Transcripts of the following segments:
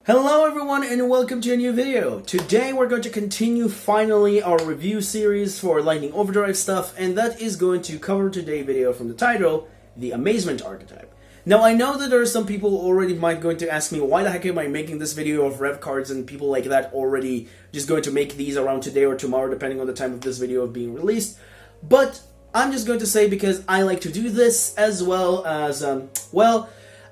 Hello everyone and welcome to a new video. Today we're going to continue finally our review series for Lightning Overdrive stuff, and that is going to cover today's video from the title, the Amazement archetype. Now I know that there are some people already might going to ask me why the heck am I making this video of rev cards and people like that already just going to make these around today or tomorrow depending on the time of this video being released. But I'm just going to say because I like to do this as well as,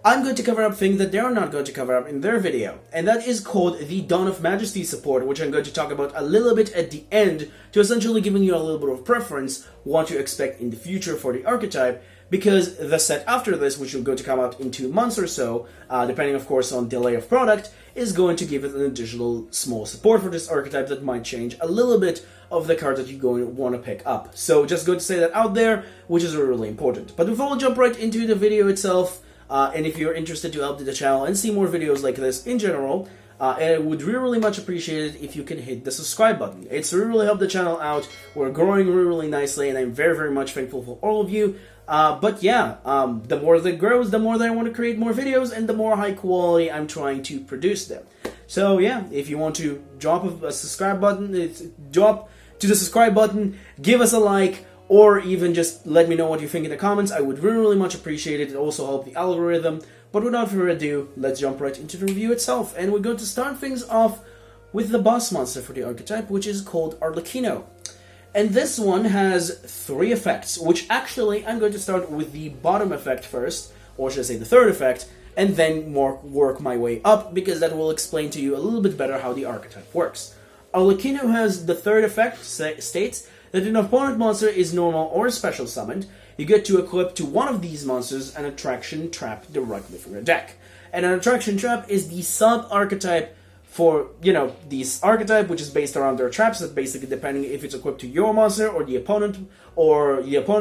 I'm going to cover up things that they're not going to cover up in their video, and that is called the Dawn of Majesty support, which I'm going to talk about a little bit at the end to essentially giving you a little bit of preference what to expect in the future for the archetype, because the set after this, which will go to come out in 2 months or so, depending of course on delay of product, is going to give it an additional small support for this archetype that might change a little bit of the card that you're going to want to pick up. So just going to say that out there, which is really important. But before we jump right into the video itself, and if you're interested to help the channel and see more videos like this in general, I would really much appreciate it if you can hit the subscribe button. It's really helped the channel out. We're growing really nicely, and I'm very much thankful for all of you. But yeah, the more that grows, the more that I want to create more videos, and the more high quality I'm trying to produce them. So yeah, if you want to drop a subscribe button, drop to the subscribe button, give us a like, or even just let me know what you think in the comments. I would really much appreciate it. It also help the algorithm. But without further ado, let's jump right into the review itself. And we're going to start things off with the boss monster for the archetype, which is called Arlechino. And this one has 3 effects, which actually I'm going to start with the bottom effect first, or should I say the 3rd effect, and then work my way up, because that will explain to you a little bit better how the archetype works. Arlechino has the 3rd effect, states that an opponent monster is normal or special summoned, you get to equip to one of these monsters an attraction trap directly from your deck. And an attraction trap is the sub-archetype for, this archetype, which is based around their traps, that basically depending if it's equipped to your monster or the opponent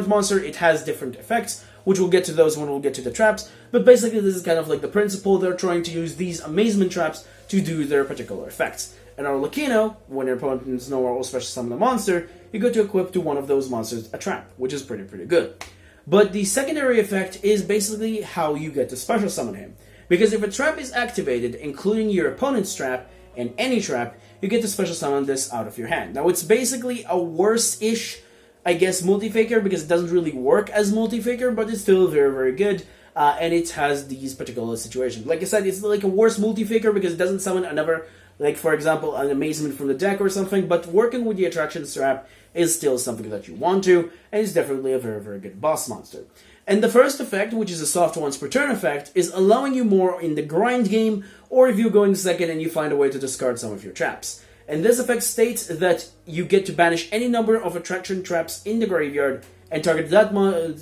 monster, it has different effects, which we'll get to those when we'll get to the traps. But basically this is kind of like the principle. They're trying to use these amazement traps to do their particular effects. And Arlechino, when your opponent is normal or special summon a monster, you go to equip to one of those monsters a trap, which is pretty good. But the secondary effect is basically how you get to special summon him. Because if a trap is activated, including your opponent's trap and any trap, you get to special summon this out of your hand. Now it's basically a worse-ish, I guess, multi-faker, because it doesn't really work as multi-faker, but it's still very good. And it has these particular situations. Like I said, it's like a worse multi-faker because it doesn't summon another, like for example, an Amazement from the deck or something, but working with the attraction trap is still something that you want to, and it's definitely a very good boss monster. And the first effect, which is a soft once per turn effect, is allowing you more in the grind game, or if you're going second and you find a way to discard some of your traps. And this effect states that you get to banish any number of attraction traps in the graveyard and target that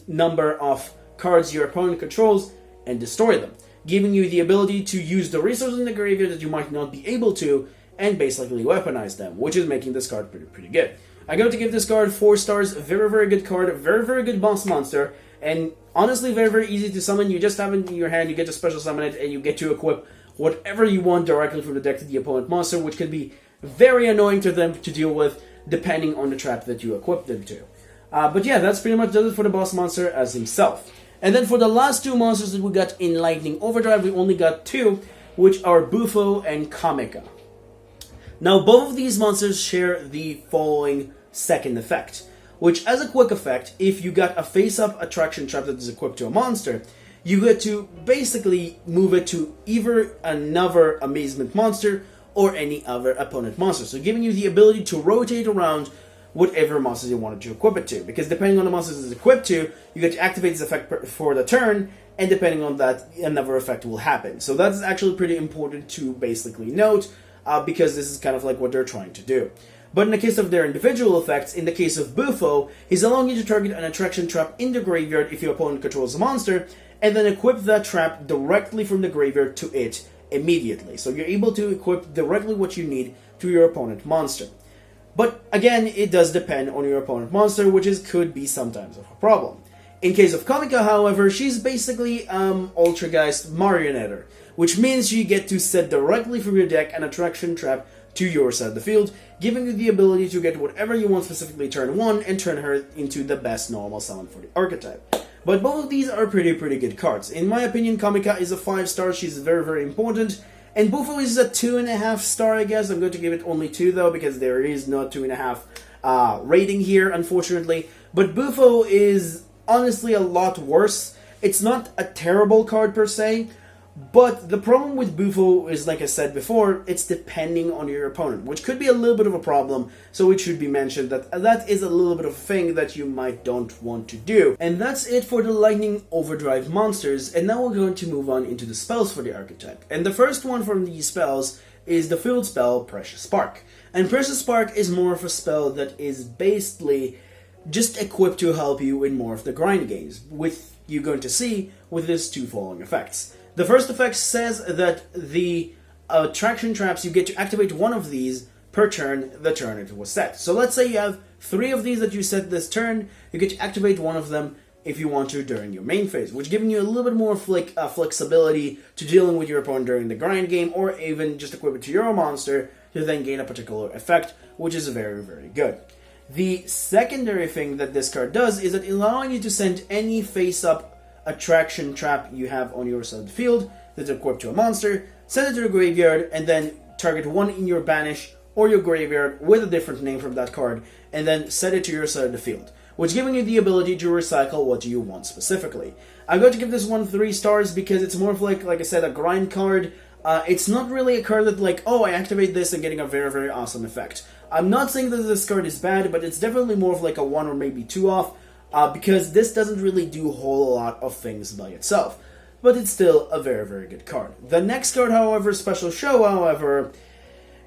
number of cards your opponent controls and destroy them, giving you the ability to use the resources in the graveyard that you might not be able to and basically weaponize them, which is making this card pretty good. I'm going to give this card 4 stars, very good card, very good boss monster, and honestly very easy to summon. You just have it in your hand, you get to special summon it, and you get to equip whatever you want directly from the deck to the opponent monster, which can be very annoying to them to deal with depending on the trap that you equip them to. But yeah, that's pretty much does it for the boss monster as himself. And then for the last 2 monsters that we got in Lightning Overdrive, we only got 2, which are Bofu and Comica. Now, both of these monsters share the following second effect, which as a quick effect, if you got a face-up attraction trap that is equipped to a monster, you get to basically move it to either another Amazement monster or any other opponent monster. So giving you the ability to rotate around whatever monsters you wanted to equip it to, because depending on the monsters it's equipped to, you get to activate this effect for the turn, and depending on that, another effect will happen. So that's actually pretty important to basically note, because this is kind of like what they're trying to do. But in the case of their individual effects, in the case of Bufo, he's allowing you to target an attraction trap in the graveyard if your opponent controls a monster, and then equip that trap directly from the graveyard to it immediately. So you're able to equip directly what you need to your opponent monster. But again, it does depend on your opponent monster, which could be sometimes of a problem. In case of Comica, however, she's basically Ultrageist Marionetter, which means you get to set directly from your deck an attraction trap to your side of the field, giving you the ability to get whatever you want specifically turn 1 and turn her into the best normal summon for the archetype. But both of these are pretty good cards. In my opinion, Comica is a 5-star, she's very important, And Bofu is a 2.5 star, I guess. I'm going to give it only 2 though, because there is no 2.5 rating here, unfortunately. But Bofu is honestly a lot worse. It's not a terrible card per se, but the problem with Bofu is, like I said before, it's depending on your opponent, which could be a little bit of a problem, so it should be mentioned that that is a little bit of a thing that you might don't want to do. And that's it for the Lightning Overdrive monsters, and now we're going to move on into the spells for the archetype. And the first one from these spells is the field spell Precious Spark. And Precious Spark is more of a spell that is basically just equipped to help you in more of the grind games, with you're going to see with these 2 following effects. The first effect says that the attraction traps, you get to activate 1 of these per turn the turn it was set. So let's say you have 3 of these that you set this turn, you get to activate 1 of them if you want to during your main phase, which giving you a little bit more flexibility to dealing with your opponent during the grind game, or even just equip it to your own monster to then gain a particular effect, which is very, very good. The secondary thing that this card does is that allowing you to send any face-up attraction trap you have on your side of the field that's equipped to a monster, send it to the graveyard, and then target 1 in your banish or your graveyard with a different name from that card, and then set it to your side of the field, which giving you the ability to recycle what you want specifically. I'm going to give this one 3 stars because it's more of like I said, a grind card. It's not really a card that like, oh, I activate this and getting a very, very awesome effect. I'm not saying that this card is bad, but it's definitely more of like a 1 or maybe 2 off, because this doesn't really do a whole lot of things by itself. But it's still a very, very good card. The next card, however, Special Show, however,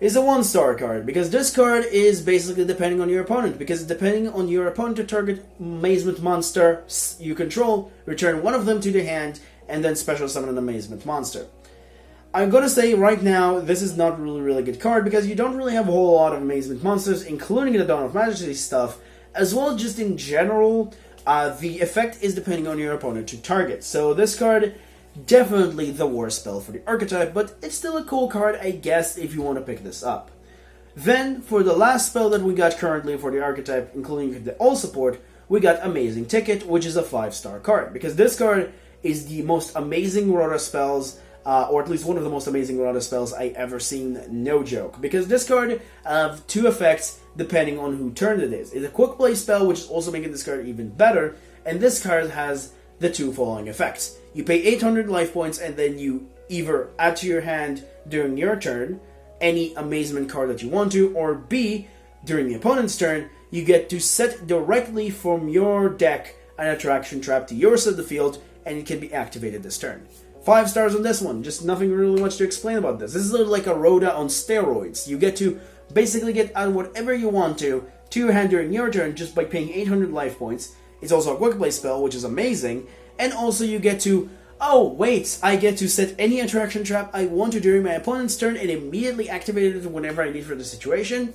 is a 1-star card, because this card is basically depending on your opponent, because depending on your opponent to target Amazement monster you control, return 1 of them to the hand, and then special summon an Amazement monster. I'm gonna say right now, this is not really good card, because you don't really have a whole lot of Amazement monsters, including the Dawn of Majesty stuff, as well as just in general, the effect is depending on your opponent to target. So this card, definitely the worst spell for the archetype, but it's still a cool card, I guess, if you want to pick this up. Then, for the last spell that we got currently for the archetype, including the all support, we got Amazing Ticket, which is a 5-star card, because this card is the most amazing Rota spells, or at least one of the most amazing Rota spells I ever seen, no joke. Because this card have 2 effects depending on who turn it is. It's a quick play spell, which is also making this card even better, and this card has the 2 following effects. You pay 800 life points, and then you either add to your hand during your turn any Amazement card that you want to, or B, during the opponent's turn, you get to set directly from your deck an attraction trap to your side of the field, and it can be activated this turn. 5 stars on this one, just nothing really much to explain about this. This is like a Rhoda on steroids. You get to basically get out whatever you want to your hand during your turn just by paying 800 life points. It's also a quick play spell, which is amazing, and also you get to, oh wait, I get to set any attraction trap I want to during my opponent's turn and immediately activate it whenever I need for the situation.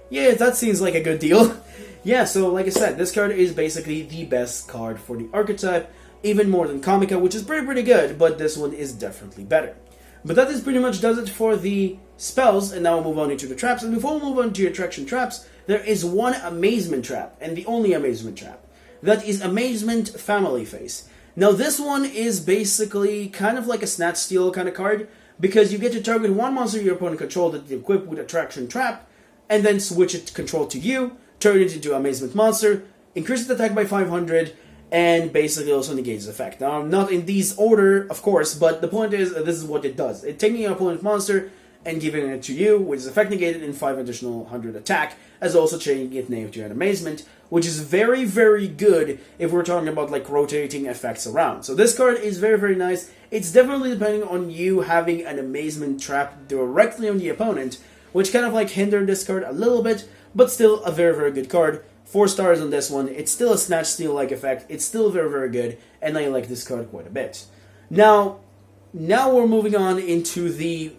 Yeah, that seems like a good deal. Yeah, so like I said, this card is basically the best card for the archetype, even more than Comica, which is pretty good, but this one is definitely better. But that is pretty much does it for the spells, and now we'll move on into the traps. And before we move on to your attraction traps, there is one Amazement trap, and the only Amazement trap. That is Amazement Family Face. Now this one is basically kind of like a Snatch Steal kind of card, because you get to target 1 monster your opponent controls that you equip with Attraction Trap, and then switch it control to you, turn it into Amazement monster, increase its attack by 500, and basically also negates the effect. Now, not in these order, of course, but the point is, this is what it does. It's taking your opponent's monster and giving it to you, which is effect negated in 5 additional 100 attack, as also changing its name to an Amazement, which is very, very good if we're talking about like rotating effects around. So this card is very, very nice. It's definitely depending on you having an Amazement trap directly on the opponent, which kind of like hindered this card a little bit, but still a very, very good card. 4 stars on this one. It's still a Snatch Steal-like effect. It's still very, very good, and I like this card quite a bit. Now we're moving on into the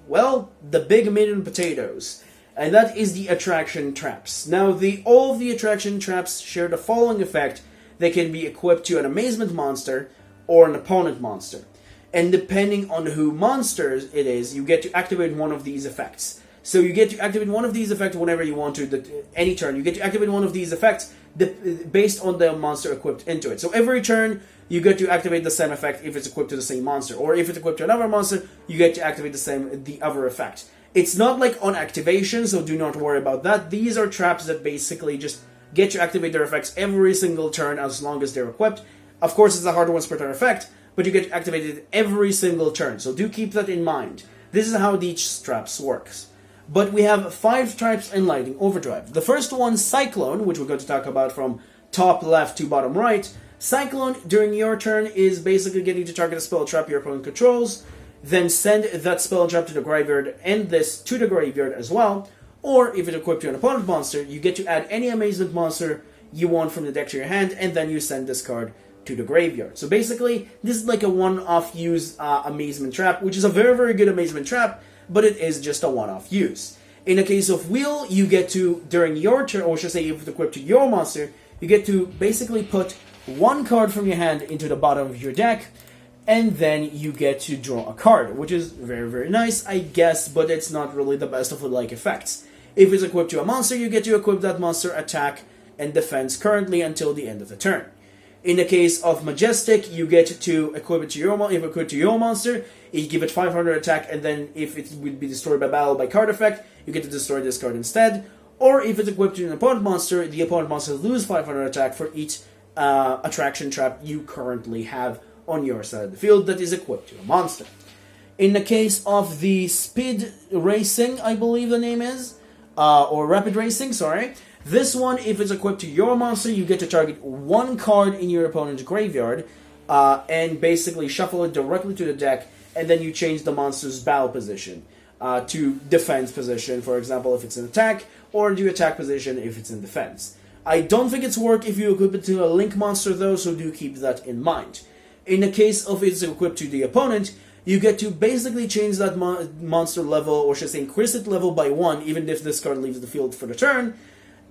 big meat and potatoes, and that is the attraction traps. Now, all of the attraction traps share the following effect. They can be equipped to an Amazement monster or an opponent monster. And depending on who monsters it is, you get to activate one of these effects. So you get to activate one of these effects whenever you want to, any turn. You get to activate one of these effects based on the monster equipped into it. So every turn, you get to activate the same effect if it's equipped to the same monster. Or if it's equipped to another monster, you get to activate the other effect. It's not like on activation, so do not worry about that. These are traps that basically just get to activate their effects every single turn as long as they're equipped. Of course, it's a hard once per turn effect, but you get to activate it every single turn. So do keep that in mind. This is how these traps works. But we have 5 traps in Lighting Overdrive. The first one, Cyclone, which we're going to talk about from top left to bottom right. Cyclone, during your turn, is basically getting to target a spell trap your opponent controls, then send that spell trap to the graveyard and this to the graveyard as well. Or, if it's equipped to an opponent monster, you get to add any Amazement monster you want from the deck to your hand, and then you send this card to the graveyard. So basically, this is like a one-off use Amazement trap, which is a very, very good Amazement trap, but it is just a one-off use. In the case of Wheel, you get to, during your turn, or should say if it's equipped to your monster, you get to basically put one card from your hand into the bottom of your deck, and then you get to draw a card, which is very, very nice, I guess, but it's not really the best of the like effects. If it's equipped to a monster, you get to equip that monster attack and defense currently until the end of the turn. In the case of Majestic, you get to equip it to your monster. If equipped to your monster, you give it 500 attack, and then if it would be destroyed by battle by card effect, you get to destroy this card instead. Or if it's equipped to an opponent monster, the opponent monster loses 500 attack for each attraction trap you currently have on your side of the field that is equipped to a monster. In the case of the Speed Racing, I believe the name is, or Rapid Racing, sorry. This one, if it's equipped to your monster, you get to target one card in your opponent's graveyard and basically shuffle it directly to the deck, and then you change the monster's battle position to defense position, for example, if it's an attack, or to attack position if it's in defense. I don't think it's work if you equip it to a Link monster though, so do keep that in mind. In the case of it's equipped to the opponent, you get to basically change that monster level, or should I say increase it level by 1, even if this card leaves the field for the turn,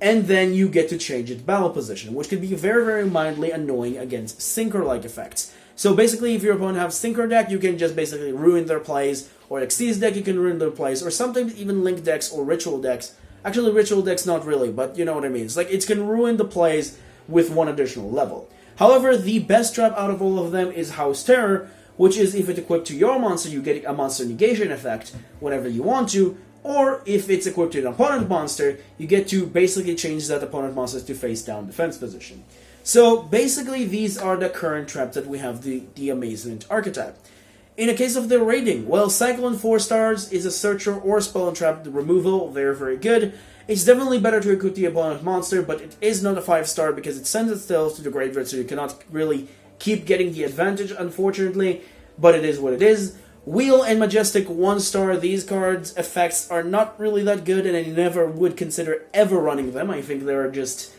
and then you get to change its battle position, which can be very, very mildly annoying against Synchro-like effects. So basically, if your opponent has Synchro deck, you can just basically ruin their plays, or Xyz deck, you can ruin their plays, or sometimes even Link decks or Ritual decks. Actually, Ritual decks not really, but you know what I mean. It's like it can ruin the plays with 1 additional level. However, the best trap out of all of them is House Terror, which is if it's equipped to your monster, you get a monster negation effect whenever you want to, or if it's equipped to an opponent monster, you get to basically change that opponent monster to face down defense position. So basically, these are the current traps that we have the Amazement archetype. In the case of the rating, well, Cyclone 4 stars is a searcher or spell and trap removal, very, very good. It's definitely better to equip the opponent monster, but it is not a 5-star because it sends itself to the graveyard, so you cannot really keep getting the advantage, unfortunately, but it is what it is. Wheel and Majestic 1-star, these cards' effects are not really that good, and I never would consider ever running them. I think they're just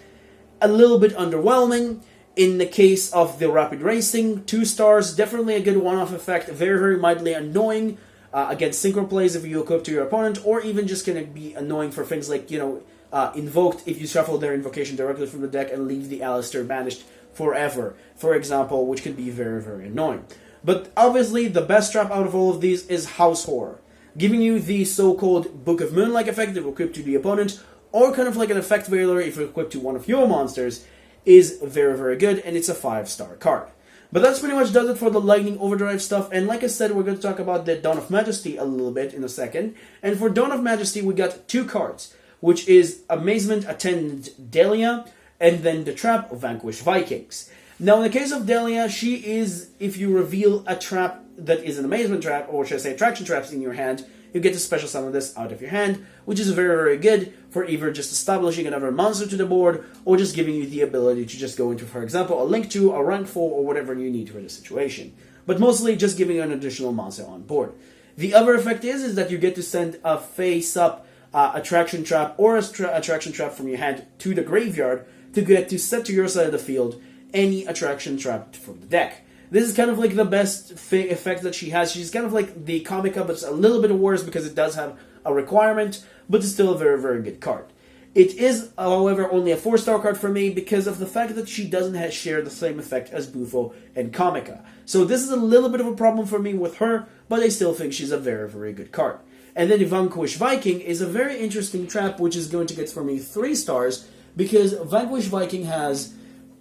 a little bit underwhelming. In the case of the Rapid Racing, 2 stars, definitely a good one-off effect, very, very mildly annoying against synchro plays if you equip to your opponent, or even just going to be annoying for things like, Invoked if you shuffle their invocation directly from the deck and leave the Alistair banished forever, for example, which can be very, very annoying. But obviously, the best trap out of all of these is House Horror, giving you the so-called Book of Moon-like effect if equipped to the opponent, or kind of like an effect veiler if equipped to one of your monsters, is very, very good, and it's a 5-star card. But that's pretty much does it for the Lightning Overdrive stuff, and like I said, we're going to talk about the Dawn of Majesty a little bit in a second. And for Dawn of Majesty, we got 2 cards, which is Amazement Attendant Delia, and then the trap Vanquish Vikings. Now, in the case of Delia, she is, if you reveal a trap that is an Amazement trap, or should I say attraction traps in your hand, you get to special summon this out of your hand, which is very, very good for either just establishing another monster to the board, or just giving you the ability to just go into, for example, a Link 2, a Rank 4, or whatever you need for the situation. But mostly just giving you an additional monster on board. The other effect is that you get to send a face-up attraction trap or attraction trap from your hand to the graveyard to get to set to your side of the field any attraction trap from the deck. This is kind of like the best effect that she has. She's kind of like the Comica, but it's a little bit worse because it does have a requirement, but it's still a very, very good card. It is, however, only a 4-star card for me because of the fact that she doesn't share the same effect as Bofu and Comica. So this is a little bit of a problem for me with her, but I still think she's a very, very good card. And then the Vanquish Viking is a very interesting trap, which is going to get for me 3 stars, because Vanquish Viking has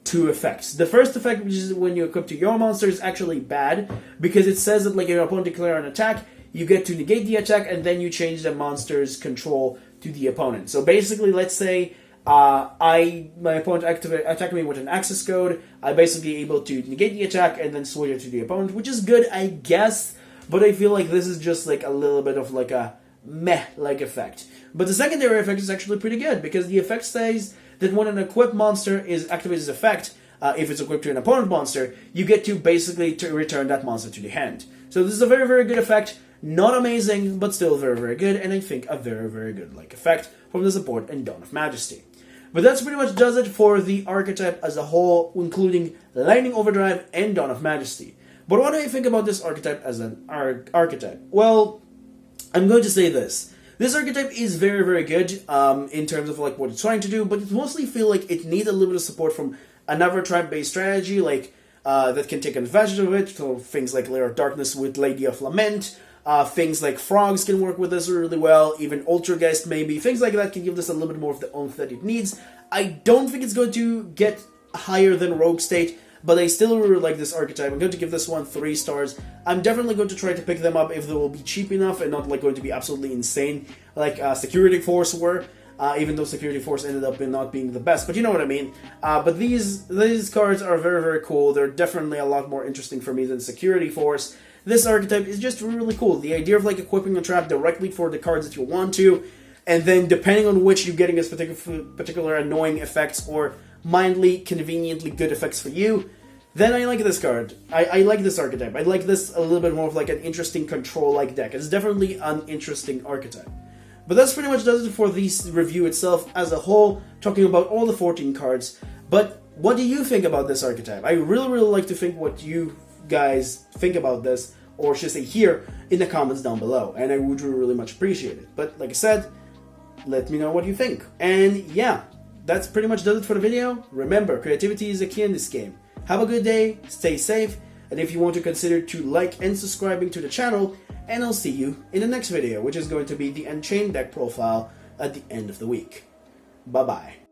2 effects. The first effect, which is when you equip to your monster, is actually bad, because it says that like your opponent declare an attack, you get to negate the attack, and then you change the monster's control to the opponent. So basically, let's say my opponent attacked me with an access code, I basically able to negate the attack and then switch it to the opponent, which is good, I guess, but I feel like this is just like a little bit of like a meh-like effect. But the secondary effect is actually pretty good, because the effect says that when an equipped monster is activates its effect, if it's equipped to an opponent monster, you get to basically return that monster to the hand. So this is a very, very good effect. Not amazing, but still very, very good, and I think a very, very good like effect from the support and Dawn of Majesty. But that's pretty much does it for the archetype as a whole, including Lightning Overdrive and Dawn of Majesty. But what do I think about this archetype as an archetype? Well, I'm going to say this. This archetype is very, very good in terms of like what it's trying to do, but it mostly feel like it needs a little bit of support from another tribe-based strategy, like that can take advantage of it. So things like Lair of Darkness with Lady of Lament, things like Frogs can work with this really well, even Ultrageist maybe. Things like that can give this a little bit more of the oomph that it needs. I don't think it's going to get higher than Rogue State, but I still really like this archetype. I'm going to give this one 3 stars. I'm definitely going to try to pick them up if they will be cheap enough and not like going to be absolutely insane like Security Force were. Even though Security Force ended up in not being the best, but you know what I mean. But these cards are very, very cool. They're definitely a lot more interesting for me than Security Force. This archetype is just really cool. The idea of like equipping a trap directly for the cards that you want to, and then depending on which you're getting this particular annoying effects or mildly, conveniently good effects for you, then I like this card. I like this archetype. I like this a little bit more of like an interesting control-like deck. It's definitely an interesting archetype. But that's pretty much does it for this review itself as a whole, talking about all the 14 cards. But what do you think about this archetype? I really, really like to think what you guys think about this, or should I say here, in the comments down below. And I would really, really much appreciate it. But like I said, let me know what you think. And yeah, that's pretty much does it for the video. Remember, creativity is a key in this game. Have a good day, stay safe, and if you want to consider to like and subscribing to the channel, and I'll see you in the next video, which is going to be the Unchained deck profile at the end of the week. Bye-bye.